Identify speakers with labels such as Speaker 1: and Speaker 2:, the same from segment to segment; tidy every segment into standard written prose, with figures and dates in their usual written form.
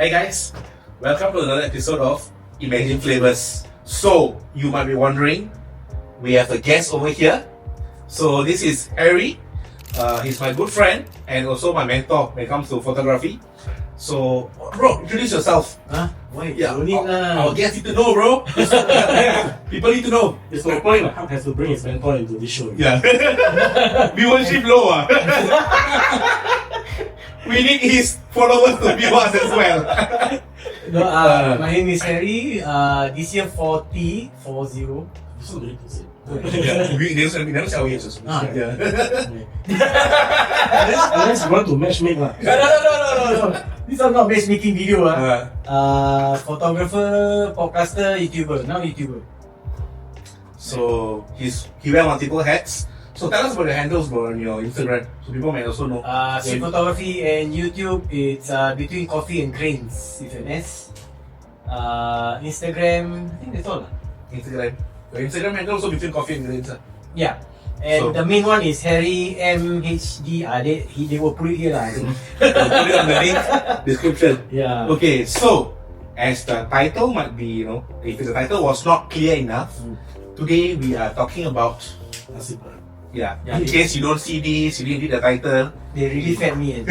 Speaker 1: Hey guys, welcome to another episode of Imagine Flavours. So, you might be wondering, we have a guest over here. So, this is Harry. He's my good friend and also my mentor when it comes to photography. So, bro, introduce yourself.
Speaker 2: Huh? Why?
Speaker 1: Yeah,
Speaker 2: You need,
Speaker 1: our guests need to know, bro. People need to know.
Speaker 2: It's my point. Hub has to bring his mentor into this show.
Speaker 1: Yeah. Viewership low. We need his followers to view us as well.
Speaker 3: No, my name is Harry. This year 40.
Speaker 2: So very to say.
Speaker 1: Yeah, we never say our age also. Yeah.
Speaker 2: Unless you want to matchmake lah.
Speaker 3: No. These are not matchmaking video. Photographer, podcaster, YouTuber. Now YouTuber.
Speaker 1: So he wear multiple hats. So tell us about the handles, bro, on your Instagram, so people might also know.
Speaker 3: Street photography and YouTube. It's between coffee and grains. With an S. Instagram. I think that's all.
Speaker 1: Instagram. Your Instagram handle also between coffee and grains.
Speaker 3: Yeah. And
Speaker 1: So-
Speaker 3: the main one is Harry MHD. They will put it here lah. I think.
Speaker 1: We'll put it on the link description.
Speaker 3: Yeah.
Speaker 1: Okay, so as the title might be, if the title was not clear enough, today we are talking about,
Speaker 2: Nasi Padang.
Speaker 1: yeah,
Speaker 3: Yeah.
Speaker 1: in case you don't see this, you didn't read the title,
Speaker 3: They really fed me. And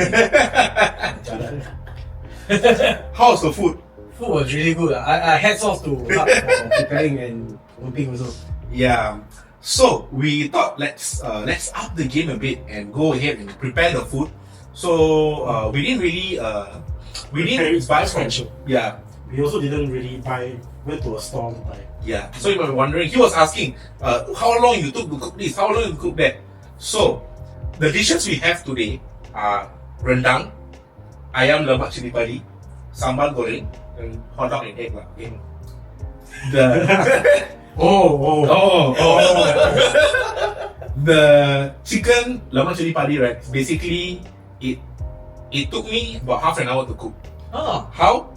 Speaker 1: how's the food?
Speaker 3: food was really good. I hats off to Hub for preparing and cooking also.
Speaker 1: Yeah. So we thought let's up the game a bit and go ahead and prepare the food. So we didn't really buy from, yeah.
Speaker 2: We also didn't really went to a store to buy.
Speaker 1: Yeah, so you might be wondering, he was asking how long you took to cook this, how long you cook that. So, the dishes we have today are rendang, ayam lemak cili padi, sambal goreng, and hot dog and egg lah. Okay. The the chicken lemak cili padi, right? Basically, it took me about half an hour to cook.
Speaker 3: Oh.
Speaker 1: How?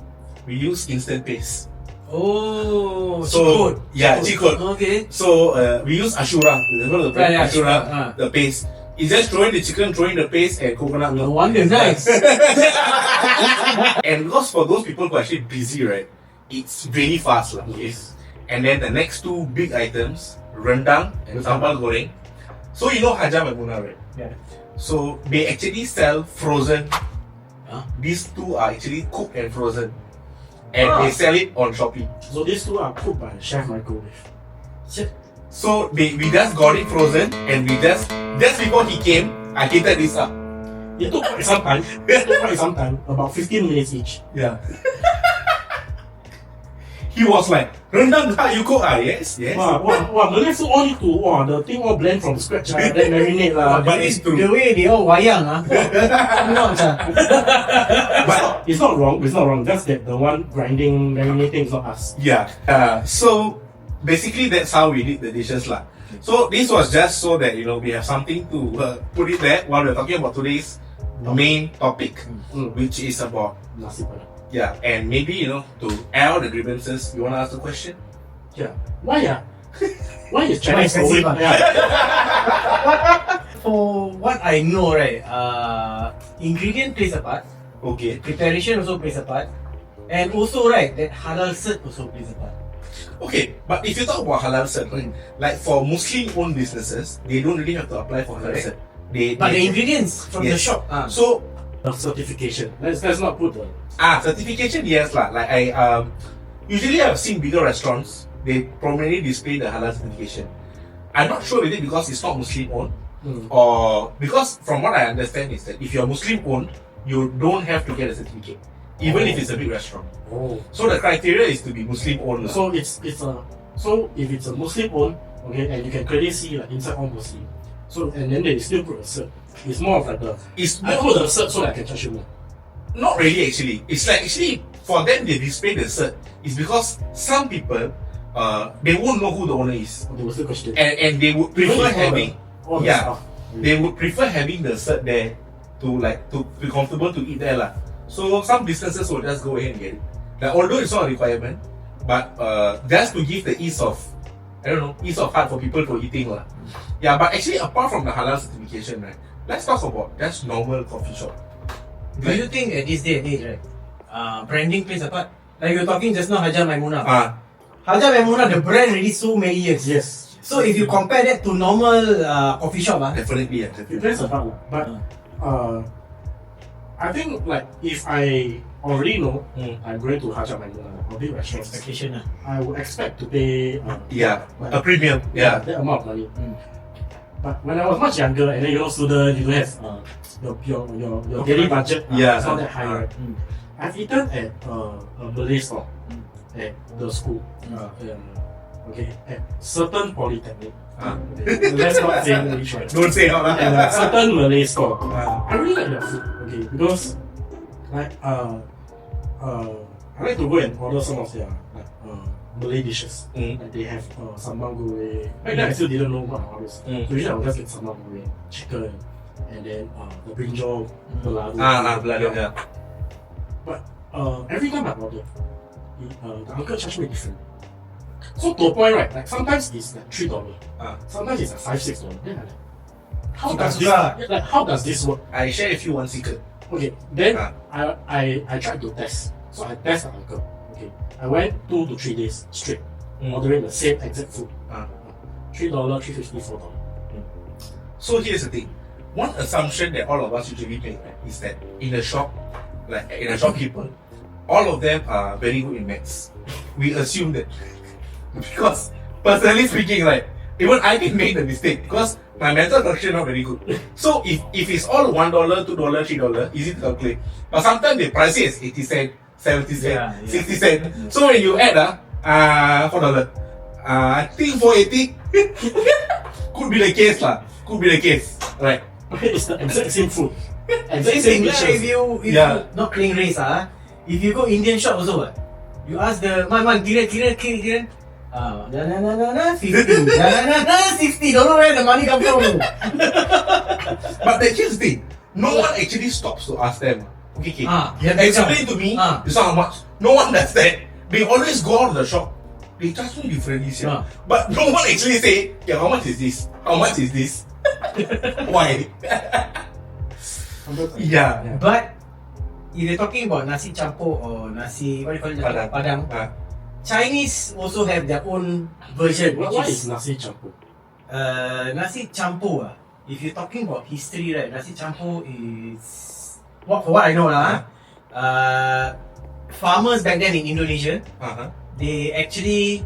Speaker 1: We use instant paste.
Speaker 3: Oh,
Speaker 1: So, yeah, chikot.
Speaker 3: Okay.
Speaker 1: So we use ashura, the
Speaker 3: Right, yeah,
Speaker 1: ashura,
Speaker 3: ashura,
Speaker 1: the paste. It's just throwing the chicken, throwing the paste, and coconut
Speaker 3: No
Speaker 1: milk.
Speaker 3: wonder, nice.
Speaker 1: And because for those people who are actually busy, right, it's really fast, lah. Okay. And then the next two big items, rendang and sambal goreng. So you know Haja Maimuna, right?
Speaker 3: Yeah.
Speaker 1: So they actually sell frozen.
Speaker 3: Huh?
Speaker 1: These two are actually cooked and frozen, and
Speaker 3: Ah.
Speaker 1: they sell it on Shopee.
Speaker 2: So these two are cooked by Chef Microwave.
Speaker 1: So we just got it frozen, and we just before he came, I heated this up.
Speaker 2: It took quite some time. About 15 minutes each.
Speaker 1: Yeah. He was like, rendang kah you cook? Yes.
Speaker 2: Wow, Malay food all need to, the thing all blend from scratch, then marinate lah.
Speaker 1: But it's true.
Speaker 3: The way they all wayang,
Speaker 1: But
Speaker 2: It's not wrong. Just that the one grinding, marinating is not us.
Speaker 1: yeah. So basically that's how we did the dishes lah. So this was just so that we have something to put it there while we're talking about today's main topic, which is about
Speaker 2: Nasi Padang.
Speaker 1: yeah, and maybe to air out the grievances. You wanna ask the question?
Speaker 2: Yeah. Why Why is
Speaker 3: Why
Speaker 2: Chinese
Speaker 3: expensive,
Speaker 2: always? Yeah.
Speaker 3: For what I know, right, ingredient plays a part,
Speaker 1: Okay.
Speaker 3: preparation also plays a part, and also right, that halal cert also plays a part.
Speaker 1: Okay, but if you talk about halal cert, right, like for Muslim-owned businesses, they don't really have to apply for halal cert.
Speaker 3: But the ingredients from the
Speaker 1: Yes.
Speaker 3: shop,
Speaker 1: So
Speaker 2: The certification. Let's not put the.
Speaker 1: certification, yes lah. Like I usually I've seen bigger restaurants, they prominently display the halal certification. I'm not sure whether because it's not Muslim owned or because from what I understand is that if you're Muslim owned, you don't have to get a certificate, even if it's a big restaurant.
Speaker 2: Oh.
Speaker 1: So the criteria is to be Muslim owned.
Speaker 2: So if it's a Muslim owned, okay, and you can clearly see like inside all Muslim. So and then they still put a cert. It's more of like I put the cert so that I can charge you more.
Speaker 1: Not really actually. It's like actually for them they display the cert is because some people they won't know who the owner is.
Speaker 2: They will still question.
Speaker 1: And they would prefer having
Speaker 2: all the
Speaker 1: yeah.
Speaker 2: stuff.
Speaker 1: They would prefer having the cert there to be comfortable to eat there lah. So some businesses will just go ahead and get it. Like, although it's not a requirement, but just to give the ease of heart for people for eating lah. Yeah, but actually apart from the halal certification, right, let's talk about just normal coffee shop.
Speaker 3: Do you think at this day and age, right, branding plays a part. Like you were talking just now, Hajar Maimuna.
Speaker 1: Ah,
Speaker 3: Hajar Maimuna, the brand already so many years.
Speaker 2: Yes.
Speaker 3: So if you compare that to normal coffee shop,
Speaker 1: definitely,
Speaker 2: It
Speaker 1: definitely.
Speaker 2: plays a part, but I think like if I already know I'm going to Hajat Maimuna or big restaurants,
Speaker 3: expectation.
Speaker 2: I would expect to pay
Speaker 1: Yeah,
Speaker 2: like,
Speaker 1: a premium. Yeah.
Speaker 2: that amount of money. But when I was much younger, and then you know, student, you don't have your daily budget.
Speaker 1: Yeah.
Speaker 2: It's not that high, right? I've eaten at a Malay store at the school. Okay, at certain polytechnic. Okay, let's not say which one.
Speaker 1: Don't say out.
Speaker 2: At a certain Malay store.
Speaker 1: Ah.
Speaker 2: I really like their food, okay, because like I like to go and order some of their like Malay dishes. Like they have sambal goreng. Back then I still didn't know what it was. So usually I would just get sambal goreng, chicken, and then the brinjal, balado.
Speaker 1: Bloody, yeah.
Speaker 2: But every time I order, the uncle charged me different. So to a point, right? Like sometimes it's like $3, sometimes it's like $5-6. Then I'm like, how does this? Like how does this work?
Speaker 1: I share with you one secret.
Speaker 2: Okay, then I tried to test. So I test the uncle. Okay, I went 2 to 3 days straight, ordering the same exact food. $3, $3.50, $4.
Speaker 1: So here's the thing. One assumption that all of us usually make is that in the shop, like in a shopkeeper, all of them are very good in maths. We assume that because personally speaking, like even I can make the mistake because my mental structure not very good. So if it's all $1, $2, $3, easy to calculate. But sometimes they price it as 80 cents, 70 cents, 60 cents. So when you add $4, I think 480 could be the case lah. Could be the case, right?
Speaker 2: It's the exact same food. Exact
Speaker 3: Same
Speaker 2: same
Speaker 3: thing lah.
Speaker 2: dishes.
Speaker 3: If you not playing race, if you go Indian shop also, you ask the man, kira. 50. 60. Don't know where the money come from.
Speaker 1: But here's the thing. No one actually stops to ask them. Okay.
Speaker 3: Yeah,
Speaker 1: Explain to me this one how much. No one does that. They always go out of the shop. They charge me differently, sir. But no one actually say, yeah, how much is this? How much is this? Why? Yeah.
Speaker 3: But if you're talking about nasi campur or nasi, what do you call it?
Speaker 1: Padang.
Speaker 3: Chinese also have their own version.
Speaker 2: What is nasi campur?
Speaker 3: Nasi campur. If you're talking about history, right? Nasi campur is for what I know lah. Farmers back then in Indonesia, they actually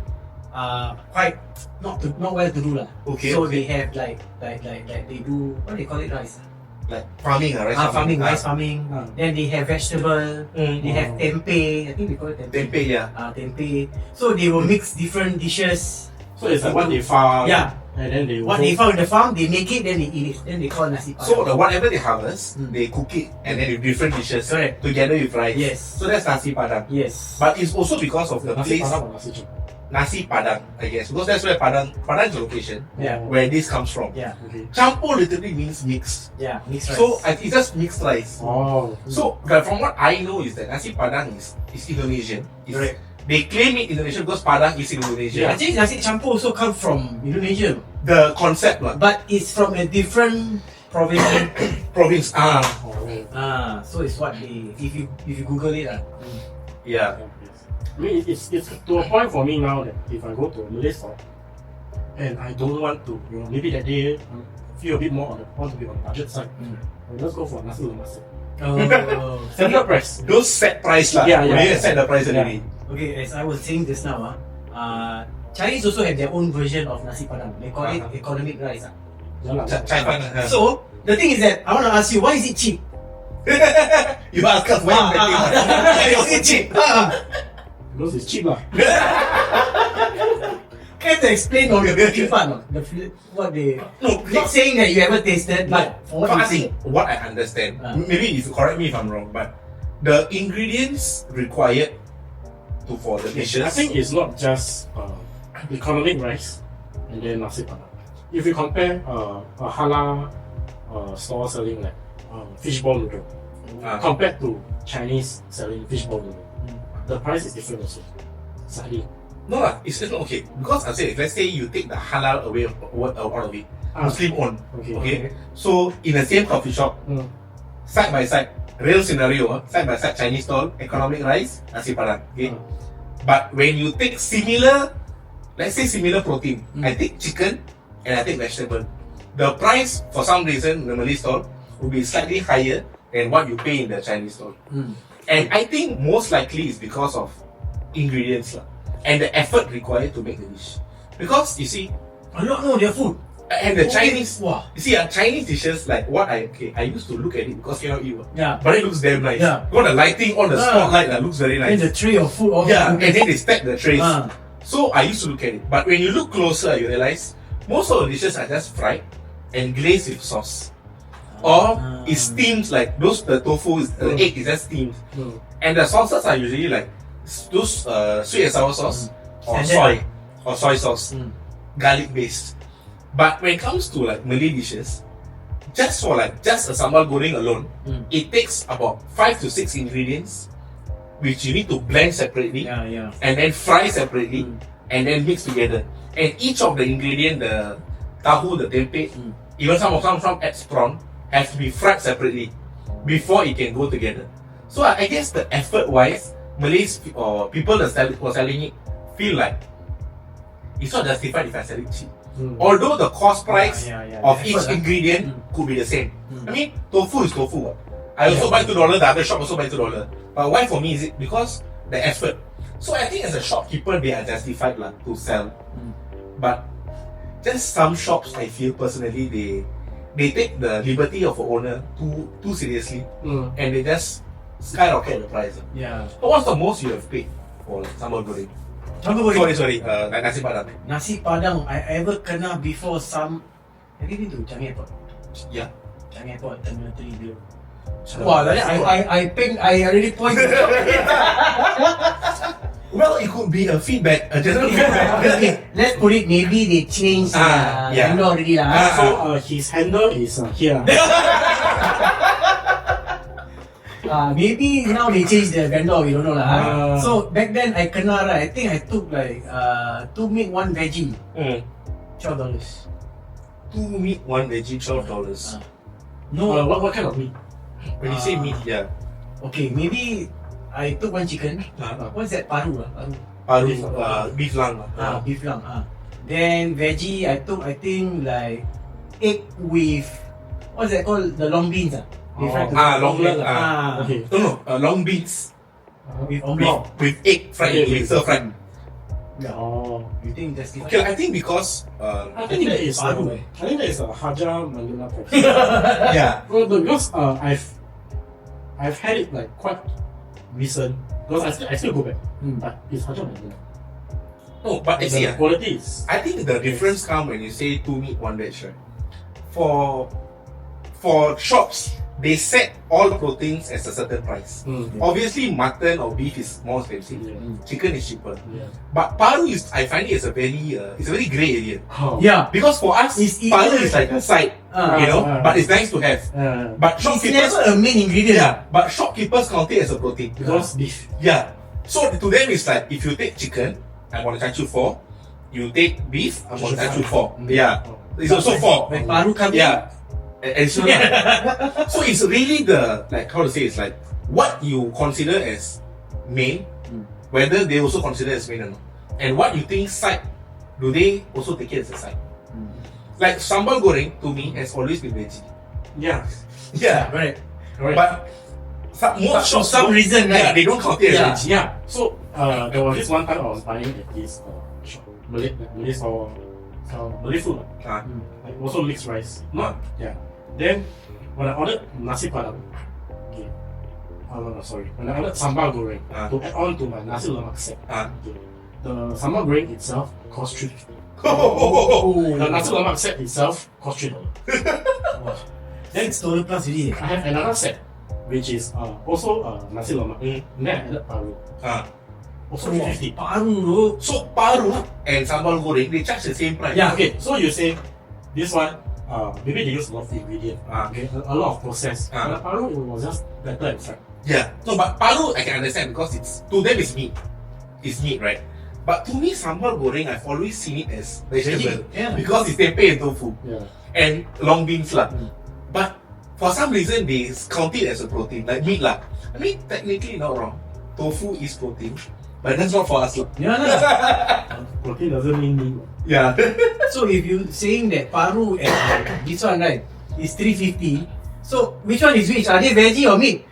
Speaker 3: quite not well to do lah.
Speaker 1: Okay.
Speaker 3: So they have like they do, what do they call it, rice?
Speaker 1: Like farming, rice
Speaker 3: farming, rice farming. Then they have vegetable. They have tempeh. I think they call it tempeh.
Speaker 1: Tempeh, yeah.
Speaker 3: Tempeh. So they will mix different dishes.
Speaker 2: So it's like what they farm.
Speaker 3: Yeah.
Speaker 2: And then they
Speaker 3: What they found in the farm, they make it, then they eat it. Then they call nasi padang.
Speaker 1: So whatever they harvest, they cook it and then with different dishes
Speaker 3: Correct.
Speaker 1: together with rice.
Speaker 3: Yes.
Speaker 1: So that's nasi padang.
Speaker 3: Yes.
Speaker 1: But it's also because of the
Speaker 2: Nasi
Speaker 1: place.
Speaker 2: padang or nasi campur?
Speaker 1: Nasi Padang, I guess, because that's where Padang is the location
Speaker 3: Yeah.
Speaker 1: where this comes from.
Speaker 3: Yeah.
Speaker 2: Okay.
Speaker 1: Campur literally means mixed.
Speaker 3: Yeah. Mixed rice.
Speaker 1: So it's just mixed rice.
Speaker 2: Oh.
Speaker 1: So from what I know is that Nasi Padang is Indonesian.
Speaker 3: Correct.
Speaker 1: They claim it Indonesian because Padang is Indonesia.
Speaker 3: Actually, nasi campur also come from Indonesia,
Speaker 1: The concept lah.
Speaker 3: but it's from a different province.
Speaker 1: Province.
Speaker 3: So it's what they, if you Google it,
Speaker 1: Yeah.
Speaker 2: I mean, it's to a point for me now that if I go to a Malay store and I don't want to, maybe that day feel a bit more want to be on the budget side, I'll just go for nasi lemak. Standard price.
Speaker 1: Those set price lah.
Speaker 2: Yeah.
Speaker 1: We set the price already.
Speaker 3: Okay, as I was saying just now, Chinese also have their own version of nasi padang. They call it economic rice.
Speaker 1: Chai pan.
Speaker 3: So the thing is that I want to ask you, why is it cheap?
Speaker 1: You ask us why is it cheap?
Speaker 2: Because it's cheap lah.
Speaker 3: Can you explain on the cooking part? What they?
Speaker 1: No,
Speaker 3: Not saying that you ever tasted, but from what you
Speaker 1: I
Speaker 3: see.
Speaker 1: think what I understand, maybe if you correct me if I'm wrong, but the ingredients required for the dishes.
Speaker 2: I think it's not just economic rice and then nasi padang. If you compare a halal store selling like fishball noodle compared to Chinese selling fishball noodle, the price is different also. Slightly.
Speaker 1: No lah, it's not okay. Because I say, let's say you take the halal away out of it, Muslim owned. Okay. So in the same coffee shop, side by side, real scenario, side by side Chinese stall, economic rice, nasi padang. Okay. But when you take similar, let's say similar protein, I take chicken and I take vegetable. The price for some reason in the Malay stall will be slightly higher than what you pay in the Chinese stall. And I think most likely is because of ingredients lah, and the effort required to make the dish. Because you see,
Speaker 3: I don't know their food.
Speaker 1: and the Chinese,
Speaker 3: Wow.
Speaker 1: you see, Chinese dishes like what I used to look at it because cannot eat.
Speaker 3: Yeah.
Speaker 1: But it looks damn nice.
Speaker 3: Yeah.
Speaker 1: Got the lighting, all the spotlight that looks very
Speaker 3: And
Speaker 1: nice.
Speaker 3: the tray of food also.
Speaker 1: Yeah, and then they stack the trays.
Speaker 3: Ah.
Speaker 1: So I used to look at it. But when you look closer, you realize most of the dishes are just fried and glazed with sauce. Or it steams like the tofu, the egg is just steamed. And the sauces are usually like those sweet and sour sauce or soy sauce, garlic based. But when it comes to like Malay dishes, just a sambal goreng alone, it takes about 5 to 6 ingredients, which you need to blend separately,
Speaker 3: Yeah.
Speaker 1: and then fry separately, and then mix together. And each of the ingredient, the tahu, the tempeh, even some adds prawn, have to be fried separately before it can go together. So I guess the effort wise, Malays or people that who are selling it feel like it's not justified if I sell it cheap. Although the cost price of
Speaker 3: The
Speaker 1: each
Speaker 3: effort,
Speaker 1: ingredient could be the same. I mean, tofu is tofu. I also buy $2, the other shop also buy $2. But why for me is it because the effort? So I think as a shopkeeper, they are justified to sell. But just some shops, I feel personally, they take the liberty of an owner too seriously, and they just skyrocket the price.
Speaker 3: Yeah.
Speaker 1: So what's the most you have paid for like sambal goreng? Sorry, like nasi padang.
Speaker 3: Nasi Padang, I ever kena before some. Have you been to Changi Airport?
Speaker 1: Yeah.
Speaker 3: Changi Airport Terminal 3 bill. Wow, like that, I already pointed.
Speaker 1: Well, it could be a feedback, a general feedback.
Speaker 3: Okay, let's put it. Maybe they changed handle already lah.
Speaker 2: So his handle is here.
Speaker 3: Maybe now they changed the vendor, we don't know lah. So back then I kena right, I think I took like 2 meat, 1 veggie, $12.
Speaker 1: 2 meat, 1 veggie, $12.
Speaker 3: No,
Speaker 2: What kind of meat?
Speaker 1: When you say meat, yeah.
Speaker 3: okay, maybe I took 1 chicken. What's that? Paru lah.
Speaker 1: Paru, beef lung.
Speaker 3: Beef lung. Then veggie I took, I think like egg with what's that called? The long beans. They fried the
Speaker 1: long beans.
Speaker 2: Okay.
Speaker 1: No, long beans
Speaker 3: with omelette.
Speaker 1: with egg fried, stir fried.
Speaker 3: You think that's
Speaker 1: Okay, I think because
Speaker 2: I think that is a Haja Manila price.
Speaker 1: yeah.
Speaker 2: Well, because I've had it like quite recent. Because I still go back, but it's Haja Manila.
Speaker 1: No, but I see,
Speaker 2: The quality is.
Speaker 1: I think the difference comes when you say 2 meat, 1 veg, right? For shops, they set all proteins as a certain price. Obviously, mutton or beef is more expensive. Chicken is cheaper. But paru is, I find it as a very grey area.
Speaker 3: Yeah.
Speaker 1: Because for us, paru is like a side, but it's nice to have. But
Speaker 3: It's
Speaker 1: shopkeepers,
Speaker 3: never a main ingredient.
Speaker 1: but shopkeepers count it as a protein.
Speaker 2: Because beef.
Speaker 1: Yeah. So to them, it's like if you take chicken, I want to charge you 4. You take beef, I want to charge you 4. Yeah. It's also 4.
Speaker 3: When paru come in,
Speaker 1: Yeah. Additional. So it's really it's like what you consider as main, whether they also consider as main or not. And what you think side, do they also take it as a side? Like sambal goreng to me has always been veggie.
Speaker 2: Yeah.
Speaker 1: Yeah.
Speaker 3: Right.
Speaker 1: But most
Speaker 3: For
Speaker 1: shops
Speaker 3: some reason, right?
Speaker 1: they don't count it as veggie.
Speaker 2: Yeah. So there was this one time I was buying at this shop, Malay store, Malay food. Like also mixed rice. Yeah. Then when I ordered nasi padang, when I ordered sambal goreng to add on to my nasi lemak set, the sambal goreng itself cost $3. The nasi lemak set itself cost $3.
Speaker 3: Then it's $1 plus already.
Speaker 2: I have another set which is also nasi lemak. Then I added paru. Also $3.50.
Speaker 3: Paru.
Speaker 1: So paru and sambal goreng they charge the same price.
Speaker 2: Yeah. Okay. So you say this one. Maybe they use a lot of ingredient, a lot of process. But the paru was just better and fried.
Speaker 1: Yeah. No, but paru I can understand because to them it's meat. It's meat, right? But to me, sambal goreng I've always seen it as vegetable.
Speaker 3: Yeah.
Speaker 1: Because it's tempeh and tofu
Speaker 2: Yeah.
Speaker 1: and long beans lah. But for some reason they count it as a protein, like meat lah. I mean, technically not wrong. Tofu is protein, but that's not for us lah.
Speaker 3: Yeah lah.
Speaker 2: Protein doesn't mean meat.
Speaker 1: Yeah.
Speaker 3: So if you saying that paru and this one right is 350, so which one is which? Are they veggie or meat?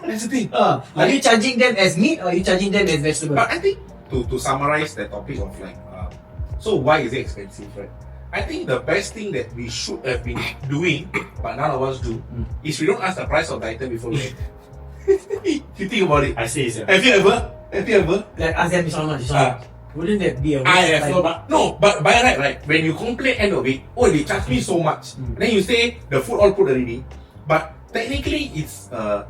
Speaker 1: That's the thing.
Speaker 3: Are you charging them as meat or are you charging them as vegetable?
Speaker 1: But I think to summarize the topic of like, so why is it expensive, right? I think the best thing that we should have been doing, but none of us do, is we don't ask the price of the item before we eat. You think about it.
Speaker 2: I say it's
Speaker 1: Have you ever?
Speaker 3: Like ask them this one much, this one much. Wouldn't that be a waste
Speaker 1: I
Speaker 3: of
Speaker 1: have
Speaker 3: time?
Speaker 1: but by right, when you complain end of it, oh they charge me so much. Then you say the food all put already. But technically it's a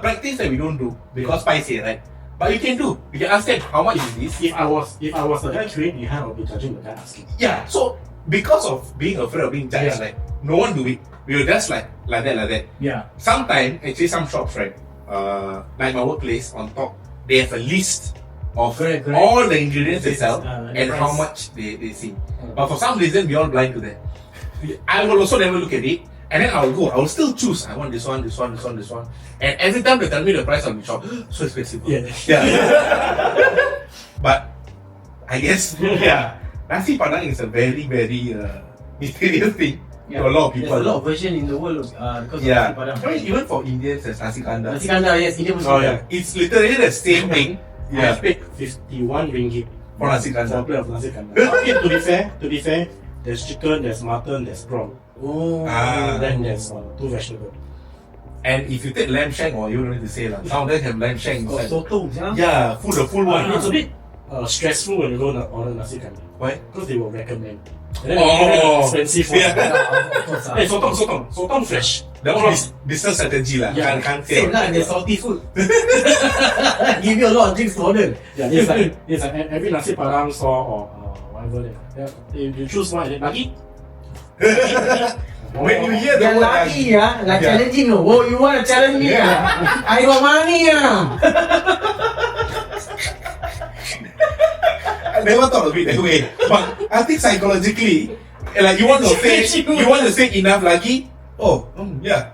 Speaker 1: practice that we don't do because spicy, right? But you can do. You can ask them how much is this?
Speaker 2: If I was the guy queuing behind, I'll be judging the guy asking.
Speaker 1: Yeah. So because of being afraid of being judged, like no one do it. We will just like that.
Speaker 3: Yeah.
Speaker 1: Sometimes actually some shops, right? Like my workplace on top, they have a list of
Speaker 3: Correct.
Speaker 1: all the ingredients they sell
Speaker 3: and
Speaker 1: and
Speaker 3: the
Speaker 1: how
Speaker 3: price.
Speaker 1: much they see. But for some reason, we all blind to that. I will also never look at it, and then I will still choose. I want this one. And every time they tell me the price, I'll be shocked. So expensive. Yeah. But I guess Nasi Padang is a very mysterious thing to a lot of people.
Speaker 3: There's a lot of version in the world because of Nasi Padang.
Speaker 1: I mean, even for Indians, there's Nasi Kandar.
Speaker 3: Nasi Kandar, yes, Indian Muslim.
Speaker 1: Oh yeah, it's literally the same thing.
Speaker 2: I paid 51 ringgit
Speaker 1: For Nasi
Speaker 2: for a
Speaker 1: Kandar.
Speaker 2: plate of nasi kandar. Okay, to be fair, there's chicken, there's mutton, there's prawn.
Speaker 3: Oh.
Speaker 2: Then there's 2 vegetables.
Speaker 1: And if you take lamb shank, or you don't need to say lah. Some of them have lamb shank
Speaker 3: Got
Speaker 1: inside.
Speaker 3: sotong, yeah?
Speaker 1: Yeah, the full one.
Speaker 2: It's a bit stressful when you go and order nasi kandar
Speaker 1: Why?
Speaker 2: because they will recommend. And then
Speaker 1: Oh.
Speaker 2: expensive one.
Speaker 1: Yeah.
Speaker 3: Of course.
Speaker 2: Hey, sotong fresh.
Speaker 1: That one is business strategy lah.
Speaker 2: Yeah.
Speaker 1: Can't say.
Speaker 3: Same lah, and there's salty food. Give you a lot of drinks to order.
Speaker 2: Yeah, it's like every nasi padang store or whatever. You choose one and then nagi.
Speaker 1: When you hear the
Speaker 3: Yang
Speaker 1: word
Speaker 3: lagi like
Speaker 1: Yeah.
Speaker 3: challenging you. Oh, you want to challenge me? I got money
Speaker 1: I never thought of it that way. But I think psychologically, like you want to say enough lagi. Oh, yeah.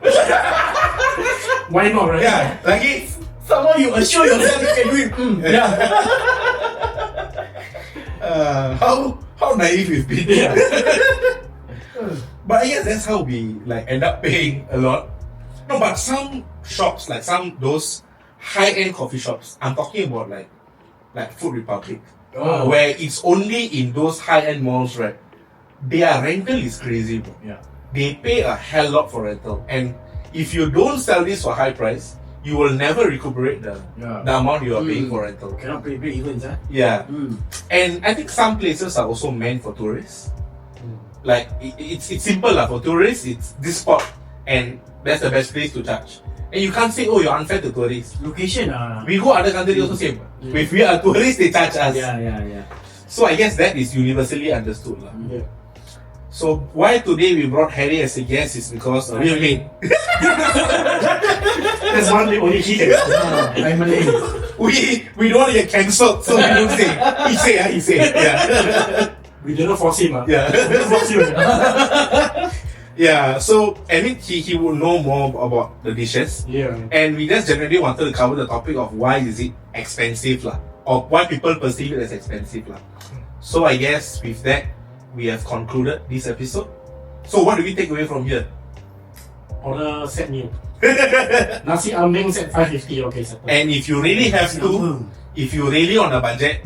Speaker 2: Why not, right?
Speaker 1: Yeah, lagi.
Speaker 3: Somehow you assure yourself you can do it.
Speaker 1: Yeah. How naive we've been.
Speaker 2: Yeah.
Speaker 1: But I guess that's how we like end up paying a lot. No, but some shops, like those high-end coffee shops, I'm talking about like Food Republic, where it's only in those high-end malls, right? Their rental is crazy, bro.
Speaker 2: Yeah.
Speaker 1: They pay a hell lot for rental, and if you don't sell this for high price, you will never recuperate the amount you are paying for rental.
Speaker 3: Cannot break even, huh?
Speaker 1: Yeah. And I think some places are also meant for tourists. Like it's simple lah. For tourists, it's this spot, and that's the best place to charge. And you can't say, oh, you're unfair to tourists.
Speaker 3: Location,
Speaker 1: We go other countries also same. If we are tourists, they charge us.
Speaker 3: Yeah.
Speaker 1: So I guess that is universally understood lah.
Speaker 2: Yeah.
Speaker 1: So why today we brought Harry as a guest is because real main.
Speaker 2: That's one thing only he can do.
Speaker 3: I'm Malay.
Speaker 1: We don't want to get cancelled, so we don't say. He say. Yeah.
Speaker 2: We didn't force him.
Speaker 1: Yeah.
Speaker 2: We didn't force him.
Speaker 1: Yeah, so I mean he would know more about the dishes.
Speaker 2: Yeah.
Speaker 1: And we just generally wanted to cover the topic of why is it expensive lah, or why people perceive it as expensive lah. So I guess with that we have concluded this episode. So what do we take away from here?
Speaker 2: Order set meal. Nasi ambeng set 550. Okay, set.
Speaker 1: And if you really have to, if you really on a budget,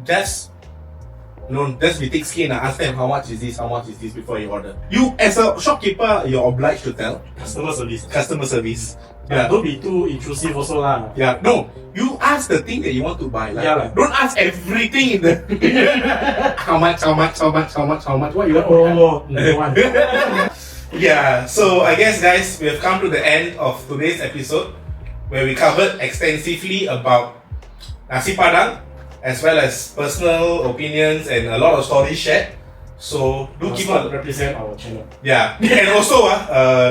Speaker 1: just be thick skin and ask them how much is this before you order. You as a shopkeeper, you're obliged to tell.
Speaker 2: Customer service.
Speaker 1: Yeah.
Speaker 2: Don't be too intrusive also lah.
Speaker 1: Yeah, no. You ask the thing that you want to buy. Like,
Speaker 2: Yeah, like-
Speaker 1: don't ask everything in the how much. What you want?
Speaker 2: Oh, no one.
Speaker 1: Yeah. So I guess guys, we have come to the end of today's episode where we covered extensively about Nasi Padang as well as personal opinions and a lot of stories shared. So do keep on.
Speaker 2: Represent our channel.
Speaker 1: Yeah. And also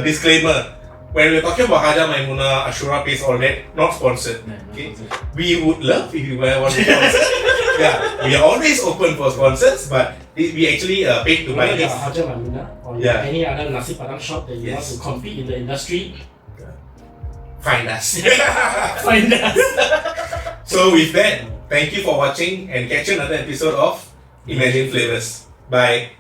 Speaker 1: disclaimer. When we're talking about Haja Maimuna, Ashura Pace, all that, not sponsored. Okay? We would love if you want to sponsor. Yeah, we are always open for sponsors, but we actually paid to buy
Speaker 2: Whether
Speaker 1: this.
Speaker 2: you're Hajjah Mamina or
Speaker 1: Yeah.
Speaker 2: any other Nasi Padang shop that you want
Speaker 1: Yes.
Speaker 2: to compete in the industry,
Speaker 1: Find us.
Speaker 2: find us.
Speaker 1: So with that, thank you for watching and catch you another episode of Imagine Flavors. Bye.